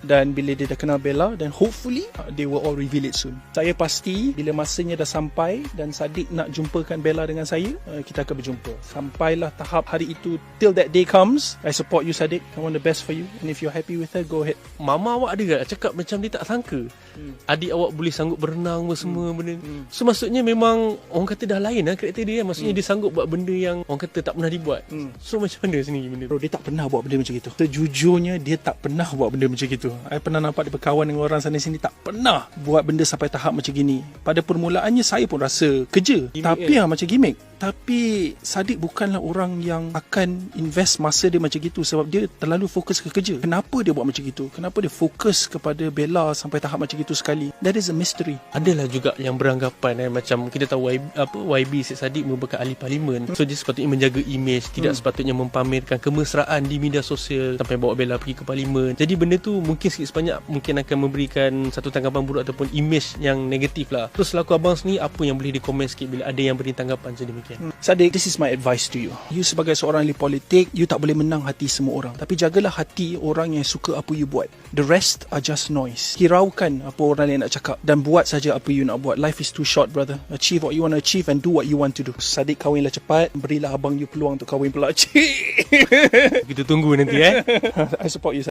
Dan bila dia dah kenal Bella, then hopefully they will all reveal it soon. Saya pasti bila masanya dah sampai dan Sadiq nak jumpakan Bella dengan saya, kita akan berjumpa. Sampailah tahap hari itu, till that day comes, I support you Sadiq. I want the best for you, and if you're happy with her, go ahead. Mama awak ada tak cakap macam dia tak sangka adik awak boleh sanggup berenang semua benda. So maksudnya memang orang kata dah lain lah karakter dia. Maksudnya dia sanggup buat benda yang orang kata tak pernah dibuat. So macam mana sendiri benda tu? Bro, dia tak pernah buat benda macam itu. Sejujurnya dia tak pernah buat benda macam itu. I pernah nampak dia berkawan dengan orang sana sini, tak pernah buat benda sampai tahap macam gini. Pada permulaannya saya pun rasa kerja, tapi macam gimmick. Tapi Sadiq bukanlah orang yang akan invest masa dia macam gitu, sebab dia terlalu fokus ke kerja. Kenapa dia buat macam gitu? Kenapa dia fokus kepada Bella sampai tahap macam gitu sekali? That is a mystery. Adalah juga yang beranggapan macam kita tahu YB Syed Saddiq merupakan ahli parlimen. So dia sepatutnya menjaga image, tidak sepatutnya mempamerkan kemesraan di media sosial sampai bawa Bella pergi ke parlimen. Jadi benda tu mungkin sikit sebanyak mungkin akan memberikan satu tanggapan buruk ataupun image yang negatif lah. Terus selaku abang sendiri, apa yang boleh dikomen sikit bila ada yang beri tanggapan sedemikian? Sadiq, this is my advice to you. You sebagai seorang ahli politik, you tak boleh menang hati semua orang, tapi jagalah hati orang yang suka apa you buat. The rest are just noise. Hiraukan apa orang lain nak cakap dan buat saja apa you nak buat. Life is too short, brother. Achieve what you want to achieve and do what you want to do. Sadiq, kahwinlah cepat. Berilah abang you peluang untuk kahwin pula. Kita tunggu nanti I support you.